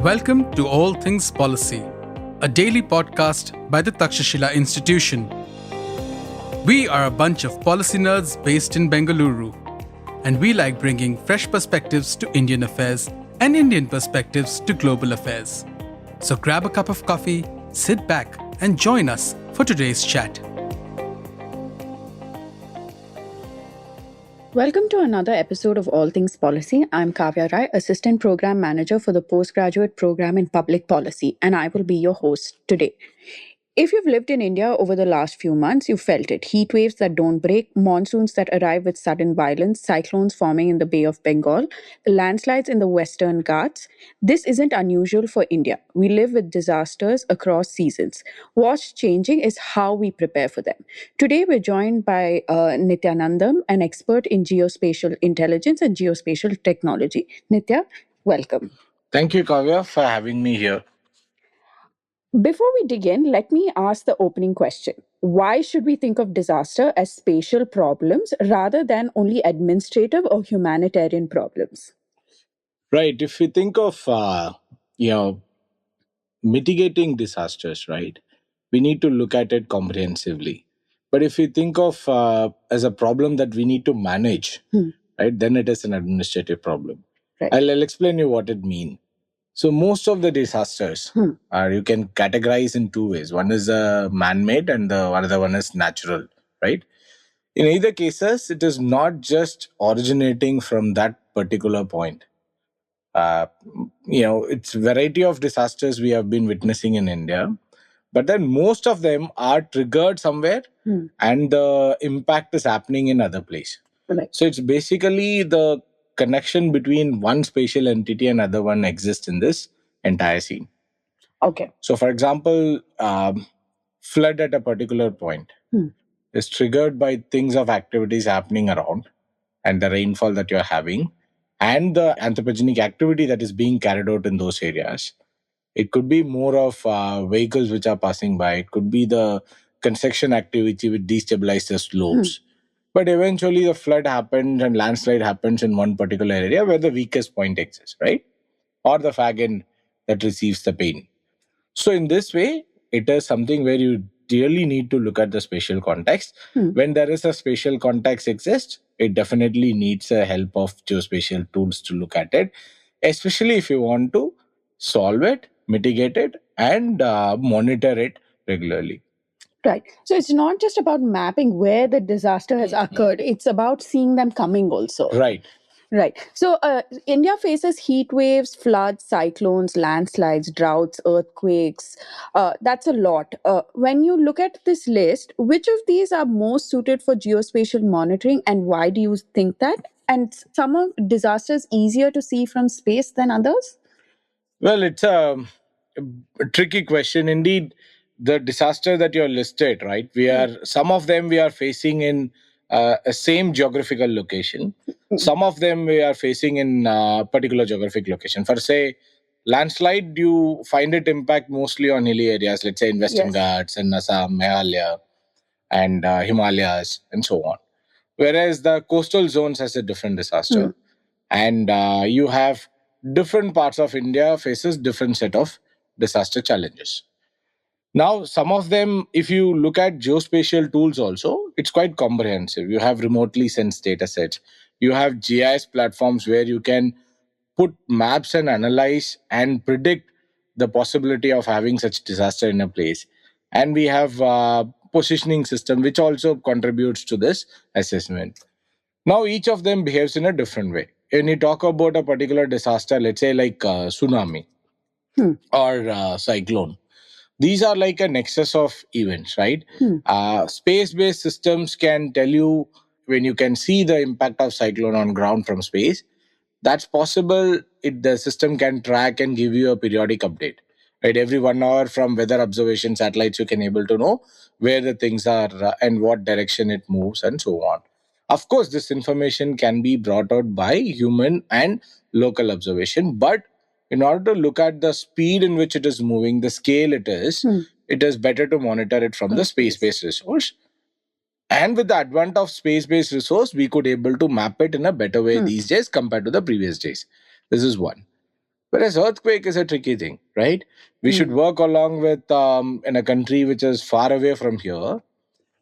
Welcome to All Things Policy, a daily podcast by the Takshashila Institution. We are a bunch of policy nerds based in Bengaluru, and we like bringing fresh perspectives to Indian affairs and Indian perspectives to global affairs. So grab a cup of coffee, sit back, and join us for today's chat. Welcome to another episode of All Things Policy. I'm Kavya Rai, Assistant Program Manager for the Postgraduate Program in Public Policy, and I will be your host today. If you've lived in India over the last few months, you've felt it. Heat waves that don't break, monsoons that arrive with sudden violence, cyclones forming in the Bay of Bengal, landslides in the Western Ghats. This isn't unusual for India. We live with disasters across seasons. What's changing is how we prepare for them. Today, we're joined by Nithiyanandam, an expert in geospatial intelligence and geospatial technology. Nithya, welcome. Thank you, Kavya, for having me here. Before we dig in, let me ask the opening question. Why should we think of disaster as spatial problems rather than only administrative or humanitarian problems? Right. If we think of, mitigating disasters, right, we need to look at it comprehensively. But if we think of as a problem that we need to manage, right, then it is an administrative problem. Right. I'll explain you what it means. So most of the disasters are you can categorize in two ways. One is man-made and the other one is natural, right? In either cases, it is not just originating from that particular point. It's variety of disasters we have been witnessing in India, but then most of them are triggered somewhere and the impact is happening in other place. Right. So it's basically the connection between one spatial entity and other one exists in this entire scene. Okay. So for example, flood at a particular point is triggered by things of activities happening around and the rainfall that you're having and the anthropogenic activity that is being carried out in those areas. It could be more of vehicles which are passing by. It could be the construction activity which destabilizes the slopes. But eventually the flood happens and landslide happens in one particular area where the weakest point exists, right? Or the fag end that receives the pain. So in this way, it is something where you really need to look at the spatial context. When there is a spatial context exists, it definitely needs the help of geospatial tools to look at it, especially if you want to solve it, mitigate it, and monitor it regularly. Right. So it's not just about mapping where the disaster has occurred. It's about seeing them coming also. Right. Right. So India faces heat waves, floods, cyclones, landslides, droughts, earthquakes. That's a lot. When you look at this list, which of these are most suited for geospatial monitoring and why do you think that? And some of disasters easier to see from space than others? Well, it's a tricky question. Indeed, the disaster that you're listed, right? Some of them we are facing in a same geographical location. Some of them we are facing in particular geographic location. For say, landslide, you find it impact mostly on hilly areas, let's say in Western Ghats and Assam, Meghalaya, and Himalayas, and so on. Whereas the coastal zones has a different disaster. And you have different parts of India faces different set of disaster challenges. Now, some of them, if you look at geospatial tools also, it's quite comprehensive. You have remotely sensed data sets. You have GIS platforms where you can put maps and analyze and predict the possibility of having such disaster in a place. And we have positioning system, which also contributes to this assessment. Now, each of them behaves in a different way. When you talk about a particular disaster, let's say like tsunami or cyclone, these are like a nexus of events, right? Space-based systems can tell you when you can see the impact of cyclone on ground from space. That's possible. The system can track and give you a periodic update. Right, every 1 hour from weather observation satellites, you can able to know where the things are and what direction it moves and so on. Of course, this information can be brought out by human and local observation, but in order to look at the speed in which it is moving, the scale it is better to monitor it from the space-based resource. And with the advent of space-based resource, we could able to map it in a better way these days compared to the previous days. This is one. Whereas earthquake is a tricky thing, right? We should work along with in a country which is far away from here,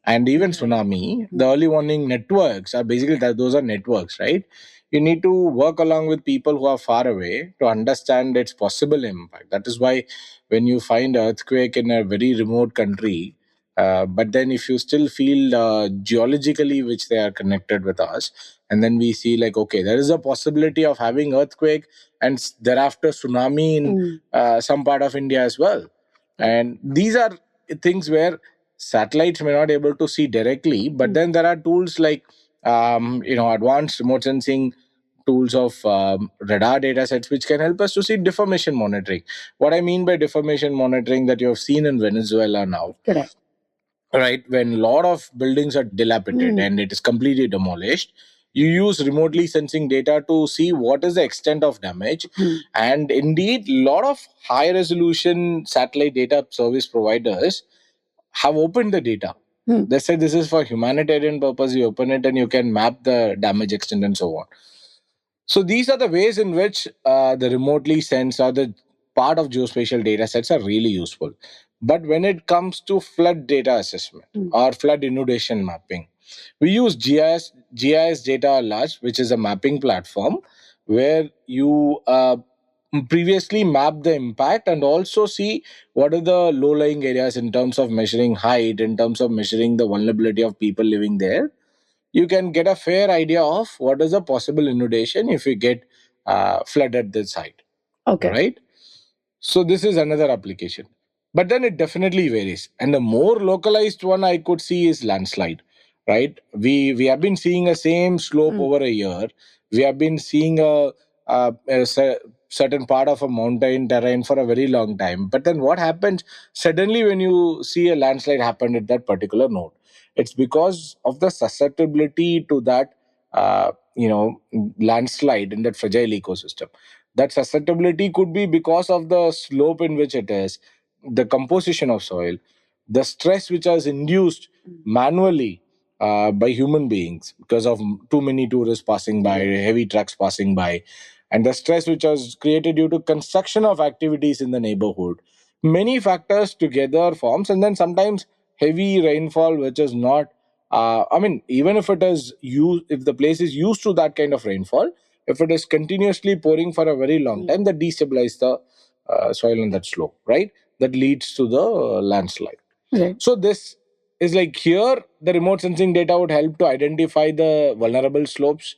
and even tsunami, the early warning networks are basically that, those are networks, right? You need to work along with people who are far away to understand its possible impact. That is why when you find earthquake in a very remote country, but then if you still feel geologically which they are connected with us, and then we see like, okay, there is a possibility of having earthquake and thereafter tsunami in some part of India as well. And these are things where satellites may not able to see directly, but then there are tools like advanced remote sensing tools of radar data sets which can help us to see deformation monitoring. What I mean by deformation monitoring, that you have seen in Venezuela now, Correct. right? When a lot of buildings are dilapidated and it is completely demolished, you use remotely sensing data to see what is the extent of damage. And indeed, a lot of high resolution satellite data service providers have opened the data. They say this is for humanitarian purpose. You open it and you can map the damage extent and so on. So these are the ways in which the remotely sense or the part of geospatial data sets are really useful. But when it comes to flood data assessment or flood inundation mapping, we use GIS Data Large, which is a mapping platform where you previously map the impact and also see what are the low-lying areas in terms of measuring height, in terms of measuring the vulnerability of people living there. You can get a fair idea of what is the possible inundation if you get flood at this site. Okay. Right? So this is another application. But then it definitely varies. And the more localized one I could see is landslide. Right? We have been seeing a same slope over a year. We have been seeing a certain part of a mountain terrain for a very long time. But then what happens suddenly when you see a landslide happen at that particular node? It's because of the susceptibility to that landslide in that fragile ecosystem. That susceptibility could be because of the slope in which it is, the composition of soil, the stress which is induced manually by human beings because of too many tourists passing by, heavy trucks passing by, and the stress which was created due to construction of activities in the neighborhood. Many factors together forms, and then sometimes heavy rainfall, which is not. Even if it is used, if the place is used to that kind of rainfall, if it is continuously pouring for a very long time, that destabilizes the soil on that slope, right? That leads to the landslide. Right. So this is like here, the remote sensing data would help to identify the vulnerable slopes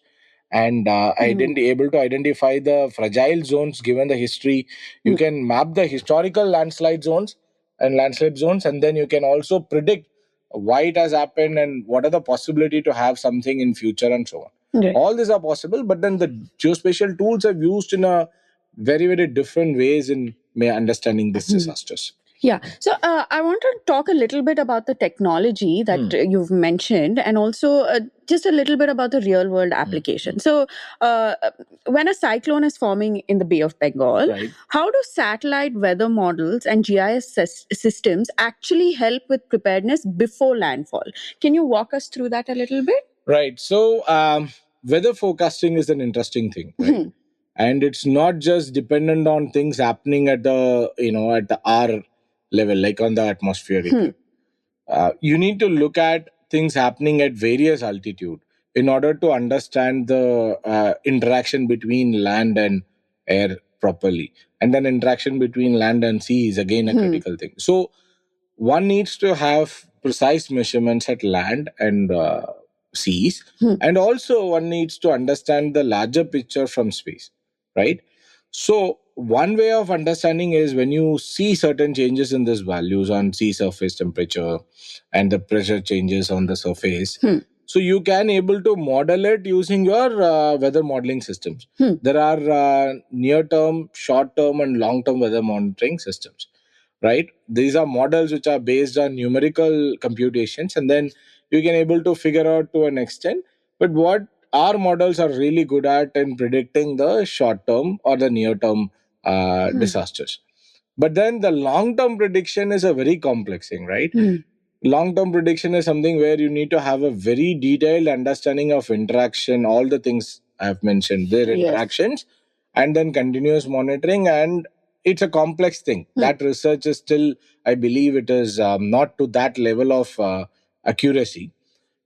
and able to identify the fragile zones given the history. You can map the historical landslide zones, and then you can also predict why it has happened and what are the possibility to have something in future and so on. Right. All these are possible, but then the geospatial tools are used in a very, very different ways in understanding these disasters. Yeah. So I want to talk a little bit about the technology that you've mentioned, and also just a little bit about the real world application. So when a cyclone is forming in the Bay of Bengal, Right. how do satellite weather models and GIS systems actually help with preparedness before landfall? Can you walk us through that a little bit? Right. So weather forecasting is an interesting thing, right? And it's not just dependent on things happening at the at the R level, like on the atmospheric level. You need to look at things happening at various altitude in order to understand the interaction between land and air properly, and then interaction between land and sea is again a critical thing. So one needs to have precise measurements at land and seas, and also one needs to understand the larger picture from space, right? So one way of understanding is when you see certain changes in these values on sea surface temperature and the pressure changes on the surface, so you can able to model it using your weather modeling systems. There are near term, short term, and long term weather monitoring systems, right? These are models which are based on numerical computations, and then you can able to figure out to an extent. But what our models are really good at in predicting the short term or the near term disasters. But then the long term prediction is a very complex thing, right? Long term prediction is something where you need to have a very detailed understanding of interaction, all the things I've mentioned, their interactions, and then continuous monitoring. And it's a complex thing. That research is still, I believe, it is not to that level of accuracy.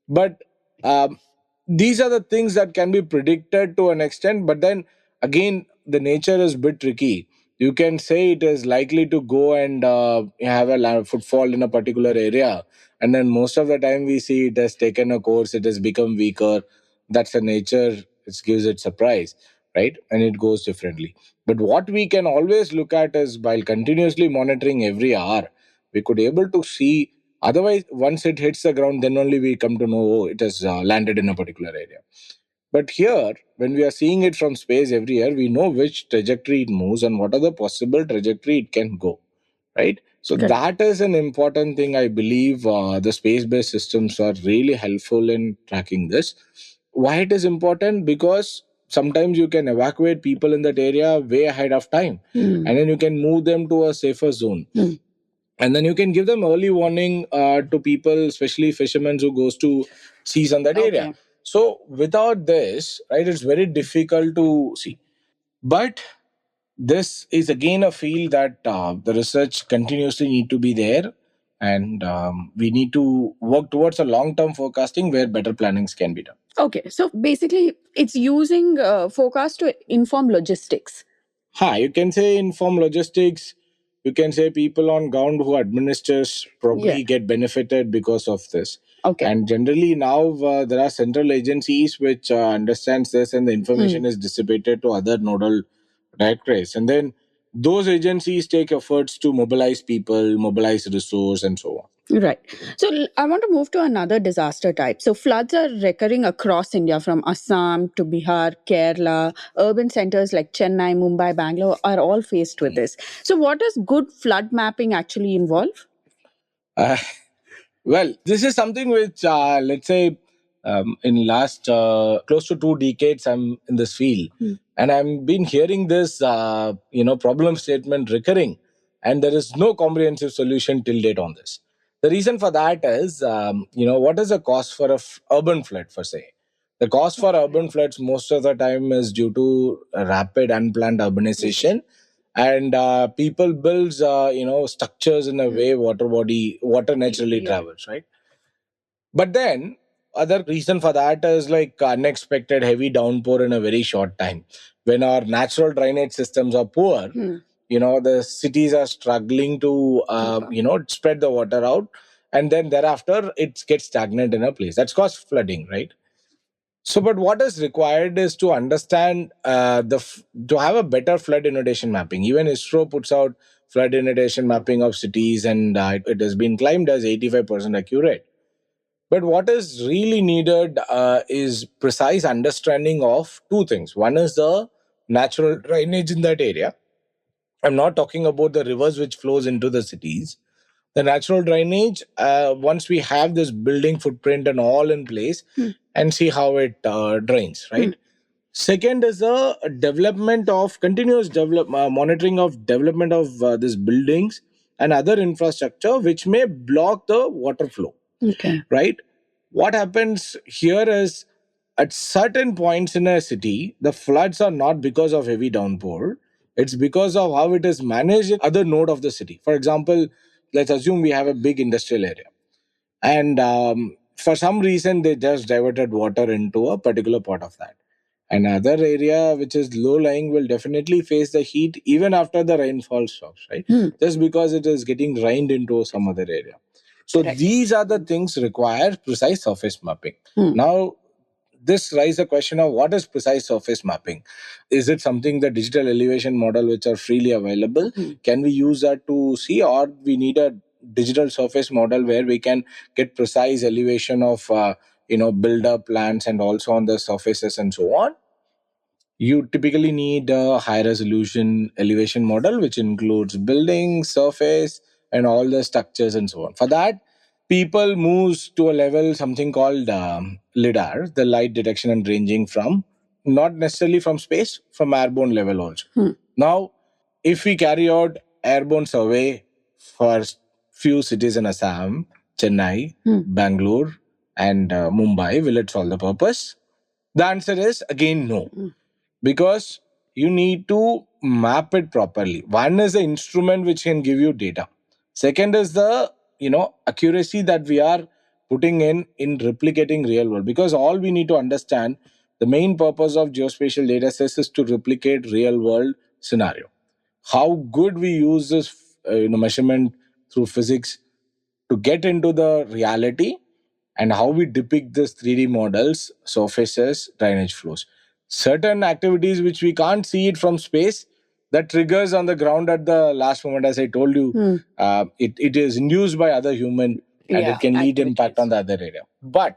But these are the things that can be predicted to an extent. But then again, the nature is a bit tricky. You can say it is likely to go and have a footfall in a particular area, and then most of the time we see it has taken a course, it has become weaker. That's the nature. It gives it surprise, right? And it goes differently. But what we can always look at is, while continuously monitoring every hour, we could able to see. Otherwise, once it hits the ground, then only we come to know, oh, it has landed in a particular area. But here, when we are seeing it from space every year, we know which trajectory it moves and what are the possible trajectory it can go, right? So that is an important thing. I believe the space-based systems are really helpful in tracking this. Why it is important? Because sometimes you can evacuate people in that area way ahead of time, and then you can move them to a safer zone. And then you can give them early warning to people, especially fishermen who goes to seas on that area. So without this, right, it's very difficult to see. But this is again a field that the research continuously need to be there, and we need to work towards a long-term forecasting where better plannings can be done. Okay, so basically, it's using forecast to inform logistics. You can say inform logistics. You can say people on ground who administers probably get benefited because of this. Okay. And generally now there are central agencies which understands this, and the information is dissipated to other nodal directorates. And then those agencies take efforts to mobilize people, mobilize resource, and so on. Right. So I want to move to another disaster type. So floods are recurring across India, from Assam to Bihar, Kerala. Urban centers like Chennai, Mumbai, Bangalore are all faced with this. So what does good flood mapping actually involve? Uh, well, this is something which, let's say, in last close to 2 decades, I'm in this field, and I've been hearing this, problem statement recurring, and there is no comprehensive solution till date on this. The reason for that is, what is the cost for a urban flood, for say? The cost for urban floods most of the time is due to rapid unplanned urbanization, and people builds structures in a way water naturally travels, right? But then other reason for that is like unexpected heavy downpour in a very short time. When our natural drainage systems are poor, the cities are struggling to spread the water out, and then thereafter it gets stagnant in a place. That's caused flooding, right? So, but what is required is to understand to have a better flood inundation mapping. Even ISRO puts out flood inundation mapping of cities, and it has been claimed as 85% accurate. But what is really needed is precise understanding of two things. One is the natural drainage in that area. I'm not talking about the rivers which flows into the cities. The natural drainage, once we have this building footprint and all in place, and see how it drains, right? Second is the development of monitoring of development of these buildings and other infrastructure which may block the water flow. Okay. Right? What happens here is, at certain points in a city, the floods are not because of heavy downpour. It's because of how it is managed in other node of the city. For example, let's assume we have a big industrial area, and for some reason they just diverted water into a particular part of that. Another area which is low lying will definitely face the heat even after the rainfall stops, right? Just because it is getting rained into some other area. So these are the things require precise surface mapping. Now, this raises a question of what is precise surface mapping. Is it something the digital elevation model which are freely available? Can we use that to see, or we need a digital surface model where we can get precise elevation of build up lands and also on the surfaces and so on? You typically need a high resolution elevation model which includes building surface and all the structures and so on. For that, people moves to a level something called lidar, the light detection and ranging, from not necessarily from space, from airborne level also. Now, if we carry out airborne survey for few cities in Assam, Chennai, Bangalore, and Mumbai, will it solve the purpose? The answer is again no, because you need to map it properly. One is the instrument which can give you data. Second is the accuracy that we are putting in replicating real world, because all we need to understand, the main purpose of geospatial data sets is to replicate real world scenario. How good we use this measurement through physics to get into the reality, and how we depict this 3D models, surfaces, drainage flows. Certain activities which we can't see it from space, that triggers on the ground at the last moment, as I told you, it is induced by other human, and it can lead impact on the other area. But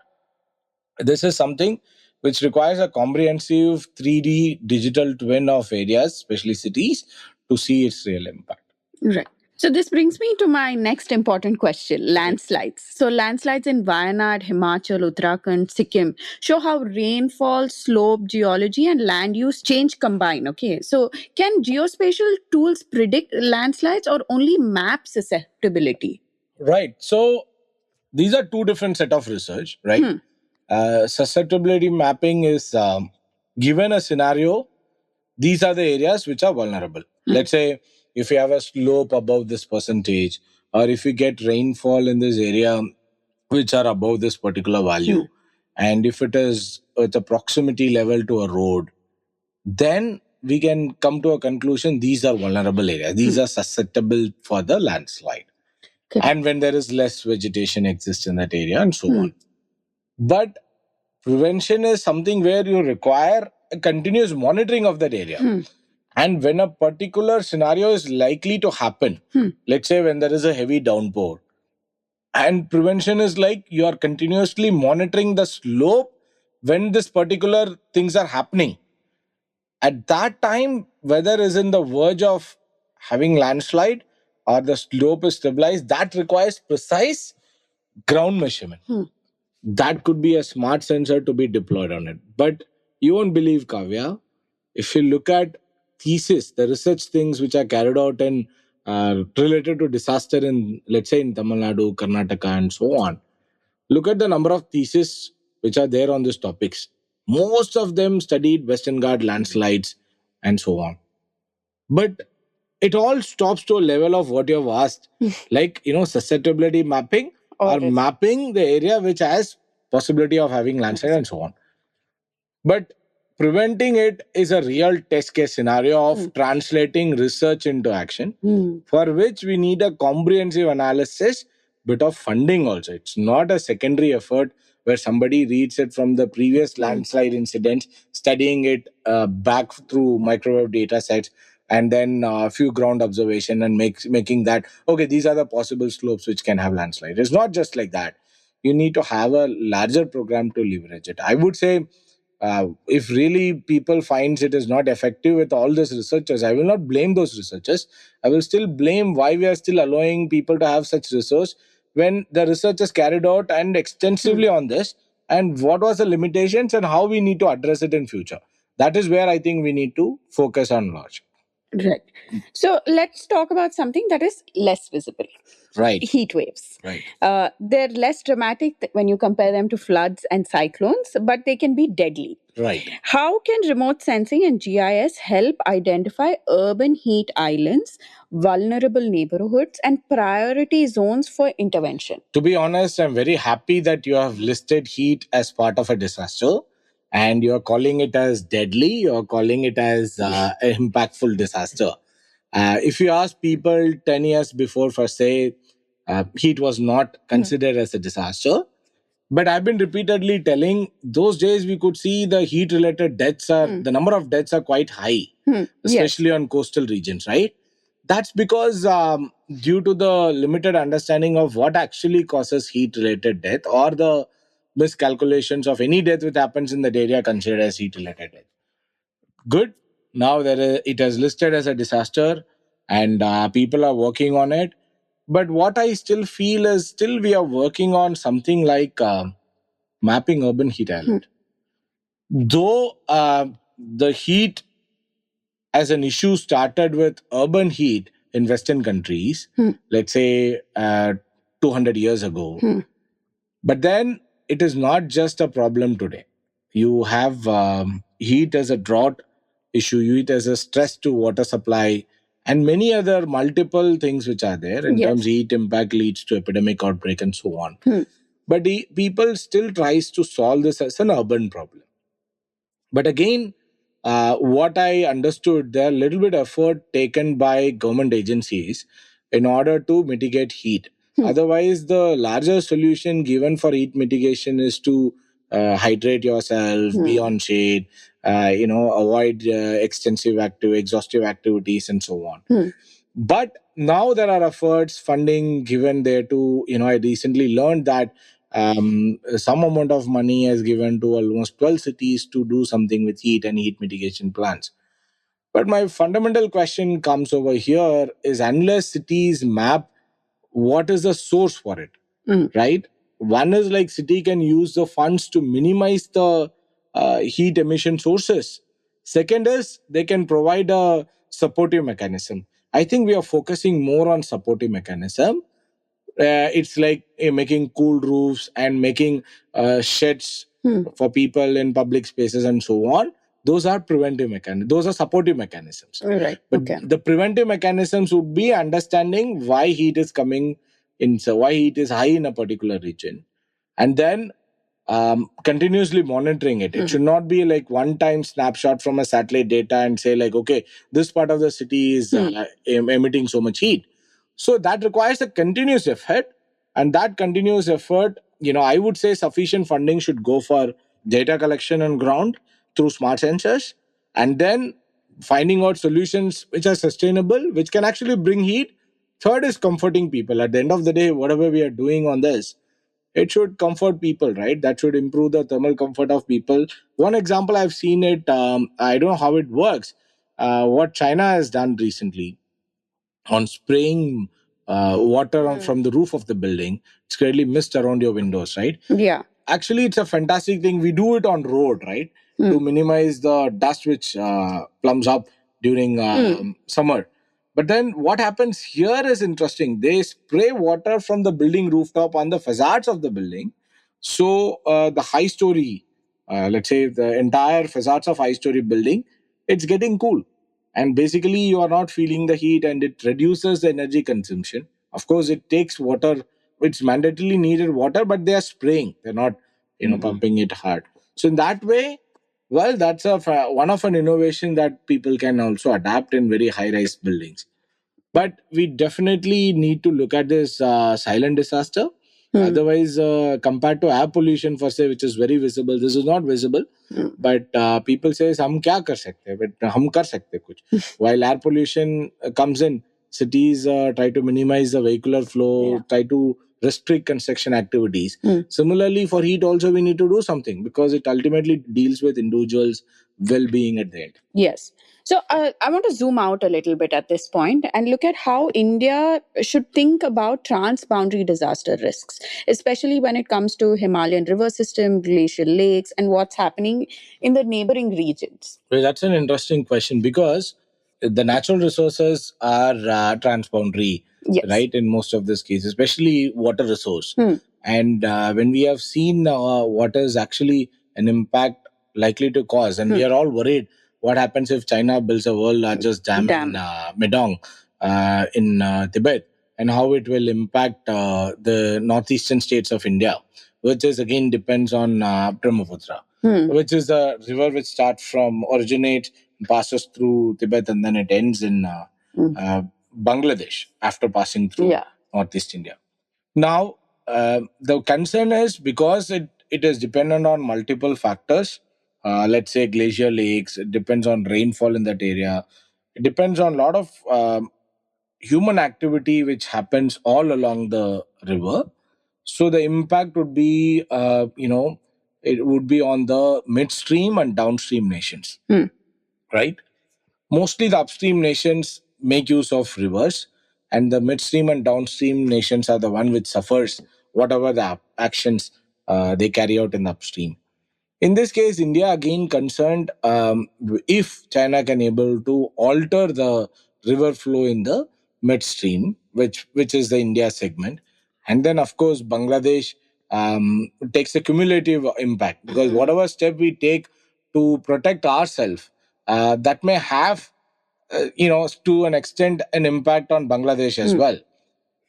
this is something which requires a comprehensive 3D digital twin of areas, especially cities, to see its real impact. Right. So this brings me to my next important question, landslides. So landslides in Wayanad, Himachal, Uttarakhand, Sikkim show how rainfall, slope, geology and land use change combine. Okay. So can geospatial tools predict landslides or only map susceptibility? Right. So these are two different set of research, right? Susceptibility mapping is given a scenario, these are the areas which are vulnerable. Let's say if you have a slope above this percentage, or if you get rainfall in this area which are above this particular value, and if it is at a proximity level to a road, then we can come to a conclusion, these are vulnerable areas, these are susceptible for the landslide. And when there is less vegetation exists in that area, and so on. But prevention is something where you require a continuous monitoring of that area. And when a particular scenario is likely to happen, let's say when there is a heavy downpour, and prevention is like you are continuously monitoring the slope when this particular things are happening. At that time, weather is in the verge of having landslide or the slope is stabilized, that requires precise ground measurement. That could be a smart sensor to be deployed on it. But you won't believe, Kavya, if you look at thesis, the research things which are carried out and related to disaster in, let's say, in Tamil Nadu, Karnataka, and so on, look at the number of theses which are there on these topics. Most of them studied Western Ghats landslides and so on. But it all stops to a level of what you have asked, like, susceptibility mapping or mapping the area which has possibility of having landslide and so on. But preventing it is a real test case scenario of translating research into action, for which we need a comprehensive analysis, bit of funding also. It's not a secondary effort where somebody reads it from the previous landslide incidents, studying it back through microwave data sets, and then a few ground observation and making that, okay, these are the possible slopes which can have landslide. It's not just like that. You need to have a larger program to leverage it. I would say, if really people finds it is not effective with all these researchers, I will not blame those researchers. I will still blame why we are still allowing people to have such research when the research is carried out and extensively on this, and what was the limitations and how we need to address it in future. That is where I think we need to focus on large. Right. So let's talk about something that is less visible. Right. Heat waves. Right. They're less dramatic when you compare them to floods and cyclones, but they can be deadly. Right. How can remote sensing and GIS help identify urban heat islands, vulnerable neighborhoods, and priority zones for intervention? To be honest, I'm very happy that you have listed heat as part of a disaster, and you're calling it as deadly, you're calling it as an impactful disaster. If you ask people 10 years before, for say, heat was not considered as a disaster. But I've been repeatedly telling, those days we could see the heat related deaths the number of deaths are quite high, especially on coastal regions, right? That's because due to the limited understanding of what actually causes heat related death, or the miscalculations of any death which happens in that area considered as heat related death. Good. Now it is listed as a disaster, and people are working on it. But what I still feel is, still we are working on something like mapping urban heat island. Though the heat as an issue started with urban heat in Western countries, let's say 200 years ago. But then it is not just a problem today. You have heat as a drought issue, you it as a stress to water supply, and many other multiple things which are there in terms Yes. of heat impact leads to epidemic outbreak and so on. Hmm. But the people still tries to solve this as an urban problem. But again, what I understood, there are little bit effort taken by government agencies in order to mitigate heat. Otherwise, the larger solution given for heat mitigation is to hydrate yourself, be on shade, avoid exhaustive activities, and so on. But now there are efforts, funding given there to, I recently learned that some amount of money has given to almost 12 cities to do something with heat and heat mitigation plans. But my fundamental question comes over here is, unless cities map what is the source for it, right? One is like city can use the funds to minimize the heat emission sources. Second is they can provide a supportive mechanism. I think we are focusing more on supportive mechanism. It's like making cool roofs and making sheds for people in public spaces and so on. Those are preventive mechanisms. Those are supportive mechanisms. Right. But Okay. the preventive mechanisms would be understanding why heat is coming in, so why heat is high in a particular region, and then continuously monitoring it. It should not be like one time snapshot from a satellite data and say like, okay, this part of the city is emitting so much heat. So that requires a continuous effort, and that continuous effort, I would say sufficient funding should go for data collection on ground through smart sensors, and then finding out solutions which are sustainable, which can actually bring heat. Third is comforting people. At the end of the day, whatever we are doing on this, it should comfort people, right? That should improve the thermal comfort of people. One example I've seen it, I don't know how it works. What China has done recently on spraying water from the roof of the building, it's clearly mist around your windows, right? Yeah. Actually, it's a fantastic thing. We do it on road, right, to minimize the dust which plums up during summer. But then what happens here is interesting. They spray water from the building rooftop on the facades of the building. So the high story, let's say the entire facades of high story building, it's getting cool. And basically you are not feeling the heat, and it reduces the energy consumption. Of course, it takes water, it's mandatorily needed water, but they are spraying, they're not pumping it hard. So in that way, well, that's one of an innovation that people can also adapt in very high rise buildings. But we definitely need to look at this silent disaster. Otherwise, compared to air pollution for say, which is very visible, this is not visible. But people say हम क्या कर सकते हैं, but हम कर सकते हैं कुछ. While air pollution comes in, cities try to minimize the vehicular flow, try to restrict construction activities. Similarly, for heat also we need to do something, because it ultimately deals with individuals' well-being at the end. Yes. So I want to zoom out a little bit at this point and look at how India should think about transboundary disaster risks, especially when it comes to Himalayan river system, glacial lakes, and what's happening in the neighboring regions. Well, that's an interesting question, because the natural resources are transboundary, Yes. right? In most of these cases, especially water resource. And when we have seen what is actually an impact likely to cause, and we are all worried what happens if China builds a world largest dam in Medong in Tibet, and how it will impact the northeastern states of India, which is again depends on Brahmaputra, which is the river which starts from originate, passes through Tibet, and then it ends in Bangladesh after passing through northeast India. Now, the concern is because it is dependent on multiple factors. Let's say glacial lakes, it depends on rainfall in that area. It depends on a lot of human activity which happens all along the river. So the impact would be, it would be on the midstream and downstream nations, right? Mostly the upstream nations make use of rivers, and the midstream and downstream nations are the one which suffers whatever the actions they carry out in the upstream. In this case, India again concerned, if China can able to alter the river flow in the midstream, which is the India segment, and then of course Bangladesh takes a cumulative impact, because whatever step we take to protect ourselves, that may have, to an extent, an impact on Bangladesh as well.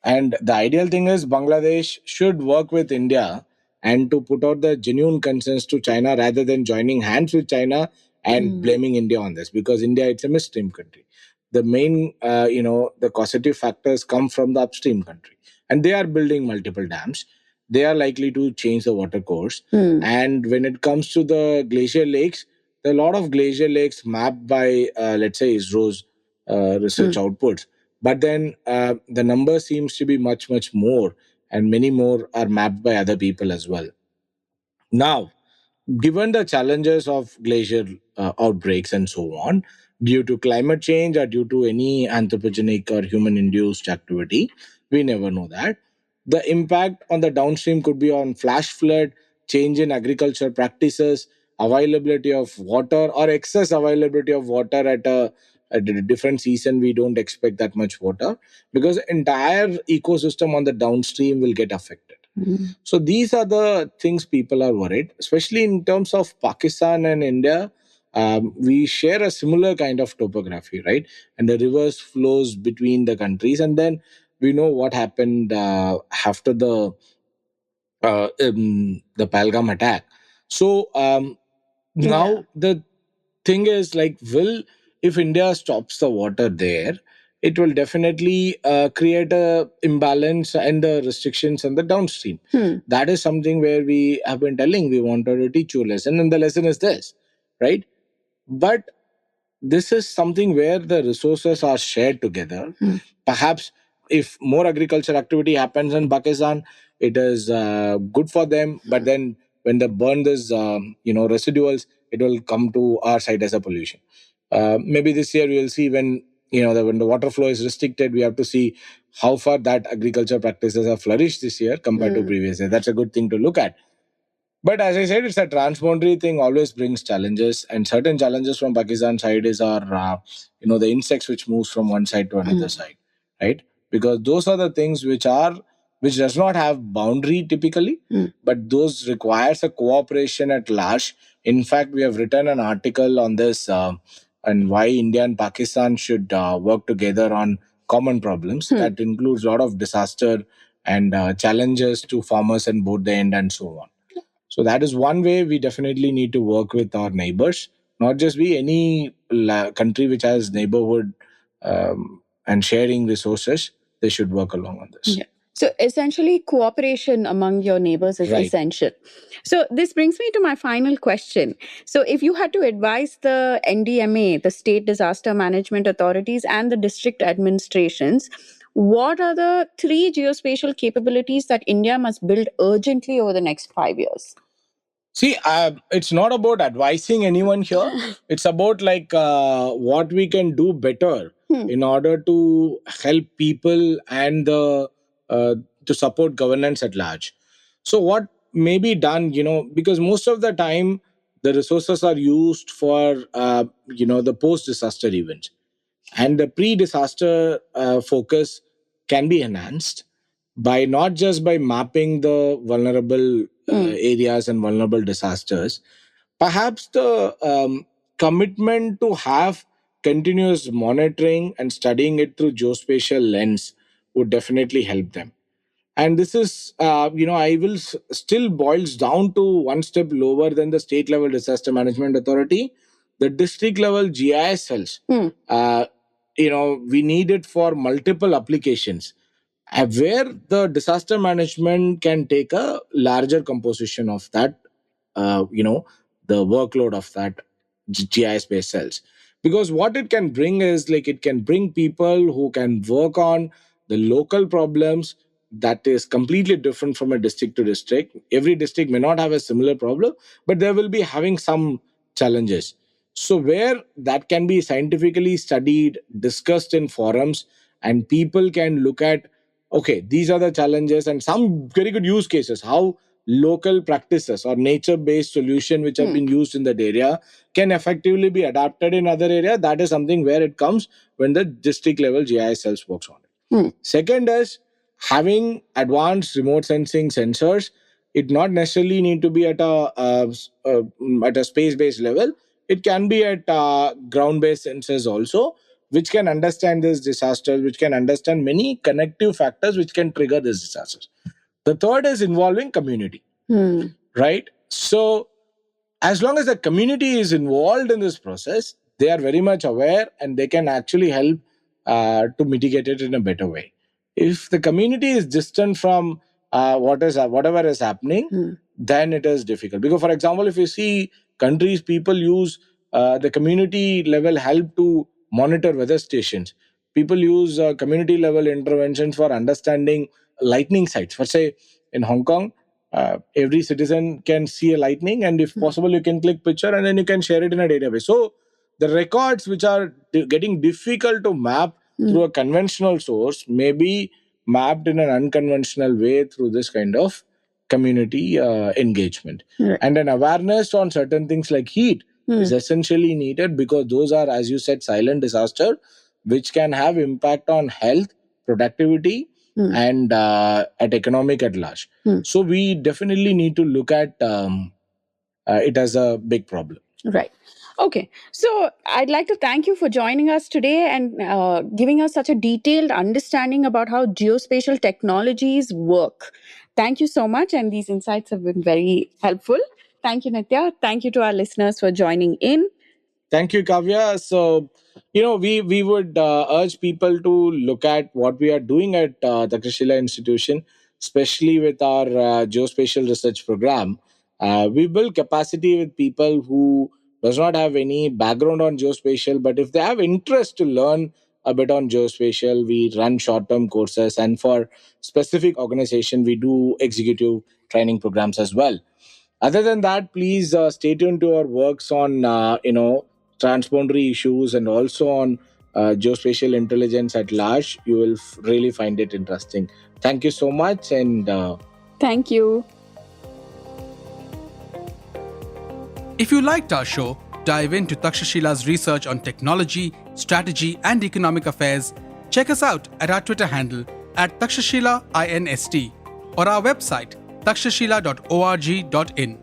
And the ideal thing is Bangladesh should work with India and to put out the genuine concerns to China rather than joining hands with China and blaming India on this, because India, it's a midstream country. The main, the causative factors come from the upstream country, and they are building multiple dams. They are likely to change the water course. And when it comes to the glacier lakes, there are a lot of glacier lakes mapped by, let's say, ISRO's research outputs. But then the number seems to be much, much more, and many more are mapped by other people as well. Now, given the challenges of glacier outbreaks and so on, due to climate change or due to any anthropogenic or human induced activity, we never know that. The impact on the downstream could be on flash flood, change in agriculture practices, availability of water, or excess availability of water at a different season. We don't expect that much water, because entire ecosystem on the downstream will get affected. So these are the things people are worried, especially in terms of Pakistan and India. We share a similar kind of topography, right? And the rivers flows between the countries, and then we know what happened after the Pahalgam attack. So now the thing is, like, will if India stops the water there, it will definitely create a imbalance and the restrictions on the downstream. That is something where we have been telling we wanted to teach you a lesson, and the lesson is this, right? But this is something where the resources are shared together. Perhaps if more agriculture activity happens in Pakistan, it is good for them. But then when they burn this, residuals, it will come to our side as a pollution. Maybe this year we will see when when the water flow is restricted, we have to see how far that agriculture practices have flourished this year compared to previous year. That's a good thing to look at. But as I said, it's a transboundary thing, always brings challenges, and certain challenges from Pakistan side is our, the insects which moves from one side to another side, right? Because those are the things which does not have boundary typically, but those requires a cooperation at large. In fact, we have written an article on this and why India and Pakistan should work together on common problems that includes a lot of disaster and challenges to farmers and both the end and so on. So that is one way we definitely need to work with our neighbors, not just be any country which has neighborhood and sharing resources. They should work along on this. Yeah. So essentially, cooperation among your neighbors is Right. essential. So this brings me to my final question. So if you had to advise the NDMA, the state disaster management authorities, and the district administrations, what are the 3 geospatial capabilities that India must build urgently over the next 5 years? See, it's not about advising anyone here. It's about what we can do better in order to help people and to support governance at large. So what may be done, because most of the time the resources are used for the post-disaster events, and the pre-disaster focus can be enhanced by not just by mapping the vulnerable areas and vulnerable disasters. Perhaps the commitment to have continuous monitoring and studying it through geospatial lens would definitely help them. And this is, I will still boils down to one step lower than the state level disaster management authority, the district level GIS cells. We need it for multiple applications, where the disaster management can take a larger composition of that, the workload of that GIS based cells. Because what it can bring is, like, it can bring people who can work on the local problems that is completely different from a district to district. Every district may not have a similar problem, but they will be having some challenges. So where that can be scientifically studied, discussed in forums, and people can look at, okay, these are the challenges and some very good use cases, how local practices or nature based solution which have been used in that area can effectively be adapted in other area. That is something where it comes when the district level GIS cells works on it. Second is having advanced remote sensing sensors. It not necessarily need to be at a space based level. It can be at ground-based sensors also, which can understand this disaster, which can understand many connective factors which can trigger this disaster. The third is involving community, right? So as long as the community is involved in this process, they are very much aware and they can actually help to mitigate it in a better way. If the community is distant from whatever is happening, then it is difficult. Because, for example, if you see countries, people use the community level help to monitor weather stations. People use community level interventions for understanding lightning sites. For say in Hong Kong, every citizen can see a lightning, and if possible you can click picture and then you can share it in a database. So the records which are getting difficult to map through a conventional source may be mapped in an unconventional way through this kind of community engagement. Right. And an awareness on certain things like heat is essentially needed, because those are, as you said, silent disaster which can have impact on health, productivity, and at economic at large. So we definitely need to look at it as a big problem. Right. Okay. So I'd like to thank you for joining us today and giving us such a detailed understanding about how geospatial technologies work. Thank you so much. And these insights have been very helpful. Thank you, Nitya. Thank you to our listeners for joining in. Thank you, Kavya. So, we would urge people to look at what we are doing at the Takshashila Institution, especially with our geospatial research program. We build capacity with people who does not have any background on geospatial, but if they have interest to learn a bit on geospatial, we run short-term courses, and for specific organization, we do executive training programs as well. Other than that, please stay tuned to our works on transboundary issues and also on geospatial intelligence at large. You will really find it interesting. Thank you so much, and Thank you. If you liked our show, dive into Takshashila's research on technology, strategy, and economic affairs. Check us out at our Twitter handle at Takshashila INST or our website takshashila.org.in.